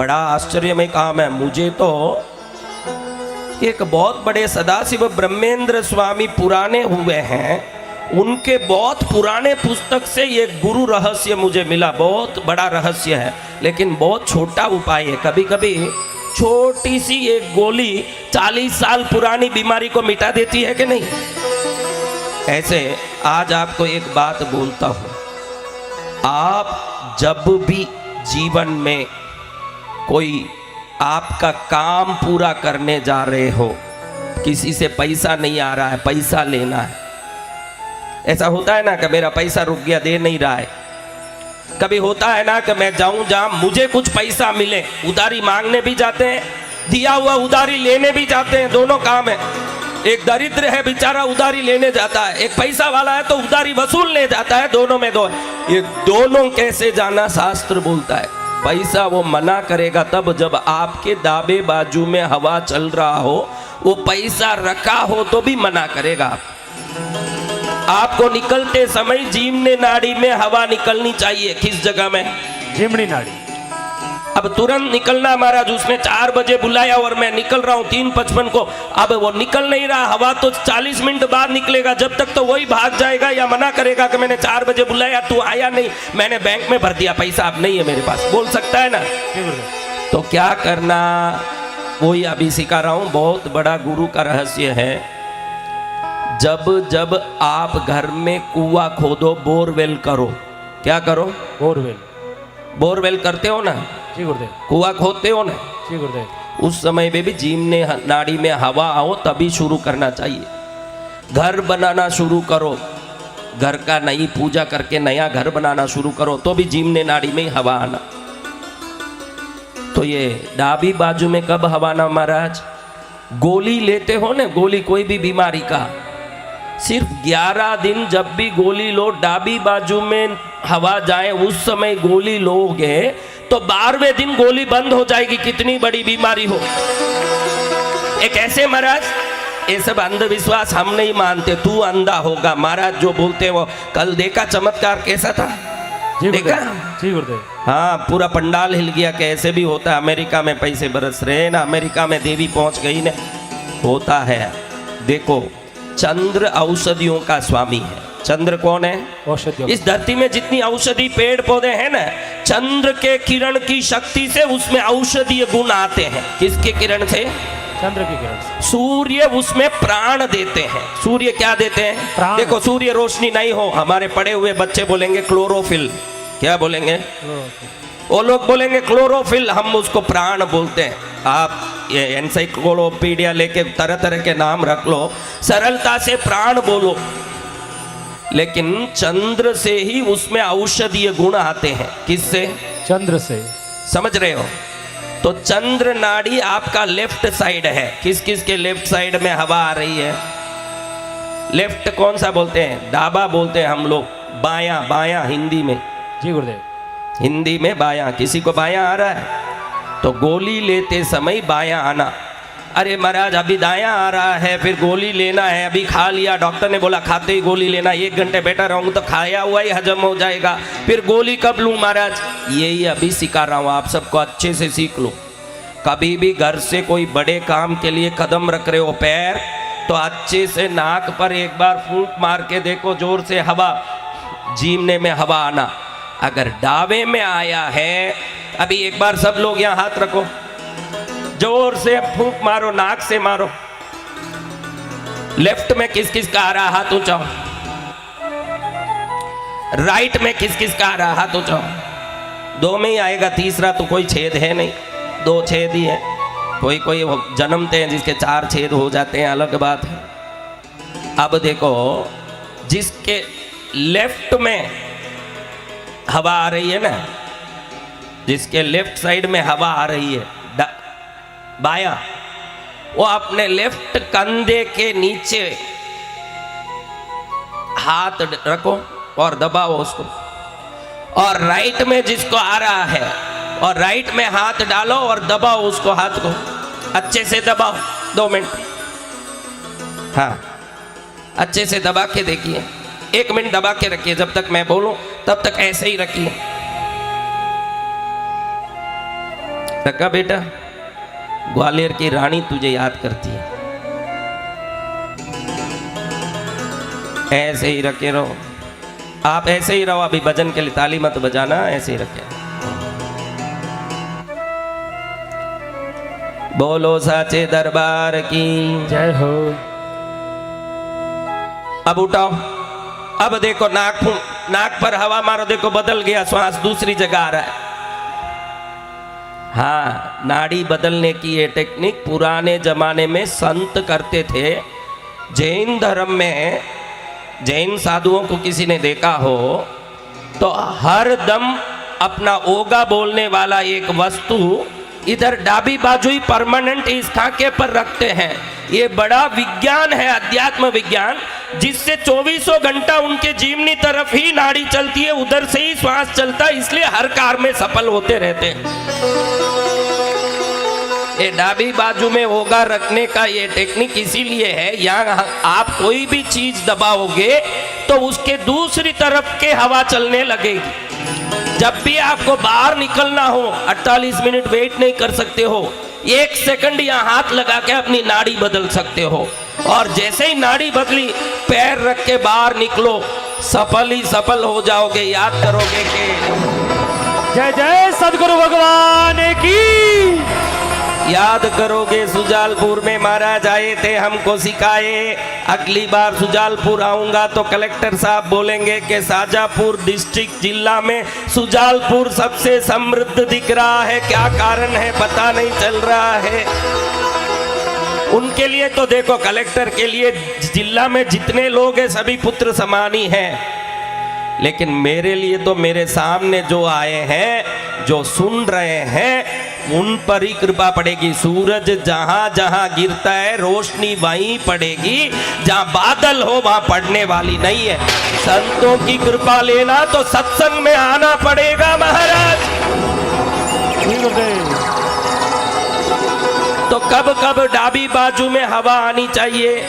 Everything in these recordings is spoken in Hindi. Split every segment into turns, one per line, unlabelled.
बड़ा आश्चर्यमय काम है। मुझे तो एक बहुत बड़े सदाशिव ब्रह्मेंद्र स्वामी पुराने हुए हैं, उनके बहुत पुराने पुस्तक से ये गुरु रहस्य मुझे मिला। बहुत बड़ा रहस्य है लेकिन बहुत छोटा उपाय है। कभी कभी छोटी सी एक गोली 40 साल पुरानी बीमारी को मिटा देती है कि नहीं। ऐसे आज आपको एक बात बोलता हूं, आप जब भी जीवन में कोई आपका काम पूरा करने जा रहे हो, किसी से पैसा नहीं आ रहा है, पैसा लेना है, ऐसा होता है ना कि मेरा पैसा रुक गया, दे नहीं रहा है। कभी होता है ना कि मैं जाऊं जहां मुझे कुछ पैसा मिले, उधारी मांगने भी जाते हैं, दिया हुआ उधारी लेने भी जाते हैं, दोनों काम है। एक दरिद्र है बेचारा, उधारी लेने जाता है, एक पैसा वाला है तो उधारी वसूलने जाता है, दोनों में दो। ये दोनों कैसे जाना, शास्त्र बोलता है पैसा वो मना करेगा तब जब आपके दाबे बाजू में हवा चल रहा हो, वो पैसा रखा हो तो भी मना करेगा। आपको निकलते समय जीवने नाड़ी में हवा निकलनी चाहिए। किस जगह में?
जीवनी नाड़ी।
अब तुरंत निकलना महाराज, उसने 4 बजे बुलाया और मैं निकल रहा हूँ 3:55 को, अब वो निकल नहीं रहा, हवा तो 40 मिनट बाद निकलेगा, जब तक तो वही भाग जाएगा या मना करेगा कि मैंने 4 बजे बुलाया, तू आया नहीं, मैंने बैंक में भर दिया पैसा, अब नहीं है मेरे पास, बोल सकता है ना। तो क्या करना, वही अभी सिखा रहा हूँ, बहुत बड़ा गुरु का रहस्य है। जब जब आप घर में कुआं खोदो, बोरवेल करो। क्या करो?
बोरवेल।
बोरवेल करते हो ना,
जी गुरुदेव।
कुआं खोदते हो ना,
जी गुरुदेव।
उस समय में भी जीवने नाड़ी में हवा आओ तभी शुरू करना चाहिए। घर बनाना शुरू करो, घर का नई पूजा करके नया घर बनाना शुरू करो तो भी जीवने नाड़ी में हवा आना। तो ये डाबी बाजू में कब हवा आना महाराज? गोली लेते हो ना, गोली कोई भी बीमारी का, सिर्फ 11 दिन जब भी गोली लो, डाबी बाजू में हवा जाए उस समय गोली लोगे तो 12वें दिन गोली बंद हो जाएगी, कितनी बड़ी बीमारी हो। एक ऐसे महाराज, ये सब अंधविश्वास हम नहीं मानते, तू अंधा होगा महाराज जो बोलते हैं वो। कल देखा चमत्कार कैसा था? देखा?
जी गुरुदेव।
हाँ, पूरा पंडाल हिल गया। कैसे भी होता है, अमेरिका में पैसे बरस रहे हैं ना, अमेरिका में देवी पहुंच गई ना, होता है। देखो, चंद्र औषधियों का स्वामी है। चंद्र कौन है?
औषधियों।
इस धरती में जितनी औषधि पेड़ पौधे हैं ना, चंद्र के किरण की शक्ति से उसमें औषधीय गुण आते हैं। किसके किरण से?
चंद्र की किरण से।
सूर्य उसमें प्राण देते हैं। सूर्य क्या देते हैं?
प्राण।
देखो, सूर्य रोशनी नहीं हो, हमारे पढ़े हुए बच्चे बोलेंगे क्लोरोफिल। क्या बोलेंगे? वो लोग बोलेंगे क्लोरोफिल, हम उसको प्राण बोलते हैं। आप ये एनसाइक्लोपीडिया लेके तरह तरह के नाम रख लो, सरलता से प्राण बोलो। लेकिन चंद्र से ही उसमें औषधीय गुण आते हैं। किससे? चंद्र से। समझ रहे हो? तो चंद्र नाड़ी आपका लेफ्ट साइड है। किस किस के लेफ्ट साइड में हवा आ रही है? लेफ्ट कौन सा बोलते हैं? डाबा बोलते हैं हम लोग, बायां। बायां हिंदी में।
जी गुरुदेव।
हिंदी में बायां। किसी को बायां आ रहा है तो गोली लेते समय बायां आना। अरे महाराज अभी दायां आ रहा है, फिर गोली लेना है, अभी खा लिया, डॉक्टर ने बोला खाते ही गोली लेना, 1 घंटे बैठा रहूंगा तो खाया हुआ ही हजम हो जाएगा, फिर गोली कब लूं महाराज? यही अभी सिखा रहा हूं, आप सबको अच्छे से सीख लो। कभी भी घर से कोई बड़े काम के लिए कदम रख रहे हो, पैर, तो अच्छे से नाक पर एक बार फूंक मार के देखो, जोर से हवा, जीवने में हवा आना। अगर डावे में आया है, अभी एक बार सब लोग यहां हाथ रखो, जोर से फूंक मारो, नाक से मारो। लेफ्ट में किस किस का आ रहा, हाथ ऊंचाओ। राइट में किस किस का आ रहा, हाथ ऊंचाओ। 2 में ही आएगा, तीसरा तो कोई छेद है नहीं, 2 छेद ही है। कोई कोई जन्मते हैं जिसके 4 छेद हो जाते हैं, अलग बात है। अब देखो, जिसके लेफ्ट में हवा आ रही है ना, जिसके लेफ्ट साइड में हवा आ रही है, बायां, वो अपने लेफ्ट कंधे के नीचे हाथ रखो और दबाओ उसको। और राइट में जिसको आ रहा है, और राइट में हाथ डालो और दबाओ उसको, हाथ को अच्छे से दबाओ 2 मिनट। हाँ, अच्छे से दबा के देखिए, 1 मिनट दबा के रखिए, जब तक मैं बोलूं तब तक ऐसे ही रखिए। टका बेटा, ग्वालियर की रानी तुझे याद करती है। ऐसे ही रखे रहो, आप ऐसे ही रहो। अभी भजन के लिए ताली मत बजाना, ऐसे ही रखे। बोलो साचे दरबार की
जय हो।
अब उठाओ, अब देखो नाक पर हवा मारो, देखो बदल गया, श्वास दूसरी जगह आ रहा है। हाँ, नाड़ी बदलने की ये टेक्निक पुराने जमाने में संत करते थे। जैन धर्म में जैन साधुओं को किसी ने देखा हो तो हर दम अपना ओगा बोलने वाला एक वस्तु इधर डाबी बाजू ही परमानेंट इस खाके पर रखते हैं। ये बड़ा विज्ञान है, अध्यात्म विज्ञान, जिससे 24 घंटा उनके जीवनी तरफ ही नाड़ी चलती है, उधर से ही श्वास चलता है, इसलिए हर कार्य में सफल होते रहते हैं। ये डाबी बाजू में ओगा रखने का ये टेक्निक इसीलिए है, यहाँ आप कोई भी चीज दबाओगे तो उसके दूसरी तरफ के हवा चलने लगेगी। जब भी आपको बाहर निकलना हो 48 मिनट वेट नहीं कर सकते हो, 1 सेकंड यहाँ हाथ लगा के अपनी नाड़ी बदल सकते हो। और जैसे ही नाड़ी बदली, पैर रख के बाहर निकलो, सफल ही सफल हो जाओगे। याद करोगे कि
जय जय सदगुरु भगवान की।
याद करोगे सुजालपुर में महाराज आए थे, हमको सिखाए। अगली बार सुजालपुर आऊंगा तो कलेक्टर साहब बोलेंगे कि शाजापुर डिस्ट्रिक्ट जिला में सुजालपुर सबसे समृद्ध दिख रहा है, क्या कारण है पता नहीं चल रहा है। उनके लिए तो देखो, कलेक्टर के लिए जिला में जितने लोग हैं सभी पुत्र समान ही हैं, लेकिन मेरे लिए तो मेरे सामने जो आए हैं, जो सुन रहे हैं, उन पर ही कृपा पड़ेगी। सूरज जहां जहां गिरता है रोशनी वहीं पड़ेगी, जहां बादल हो वहां पड़ने वाली नहीं है। संतों की कृपा लेना तो सत्संग में आना पड़ेगा महाराज। तो कब कब डाबी बाजू में हवा आनी चाहिए,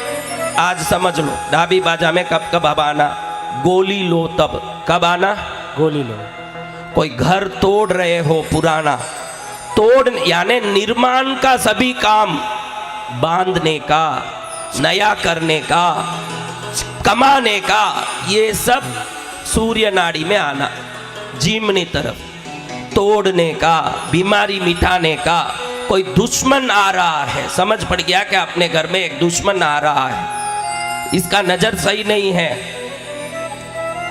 आज समझ लो। डाबी बाजा में कब कब हवा आना, गोली लो तब। कब आना,
गोली लो।
कोई घर तोड़ रहे हो पुराना, तोड़ यानी निर्माण का सभी काम, बांधने का, नया करने का, कमाने का, ये सब सूर्य नाड़ी में आना। जीवनी तरफ तोड़ने का, बीमारी मिटाने का। कोई दुश्मन आ रहा है, समझ पड़ गया कि अपने घर में एक दुश्मन आ रहा है, इसका नजर सही नहीं है,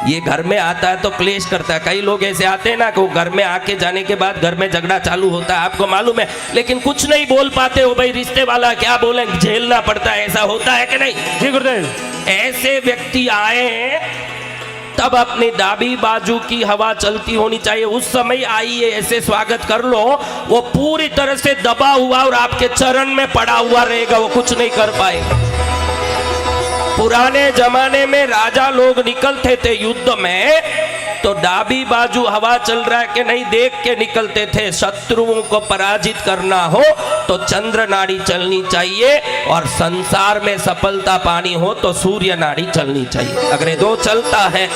ये घर में आता है तो क्लेश करता है। कई लोग ऐसे आते हैं ना कि वो घर में आके जाने के बाद घर में झगड़ा चालू होता है, आपको मालूम है, लेकिन कुछ नहीं बोल पाते हो। भाई रिश्ते वाला क्या बोले, झेलना पड़ता है। ऐसा होता है कि नहीं?
जी गुरुदेव।
ऐसे व्यक्ति आए तब अपनी डाबी बाजू की हवा चलती होनी चाहिए। उस समय आइए, ऐसे स्वागत कर लो, वो पूरी तरह से दबा हुआ और आपके चरण में पड़ा हुआ रहेगा, वो कुछ नहीं कर पाएगा। पुराने जमाने में राजा लोग निकलते थे युद्ध में, तो डाबी बाजू हवा चल रहा है कि नहीं देख के निकलते थे। शत्रुओं को पराजित करना हो तो चंद्र नाड़ी चलनी चाहिए, और संसार में सफलता पानी हो तो सूर्य नाड़ी चलनी चाहिए। अगर ये दो चलता है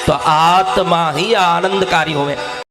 तो आत्मा ही आनंदकारी होवे।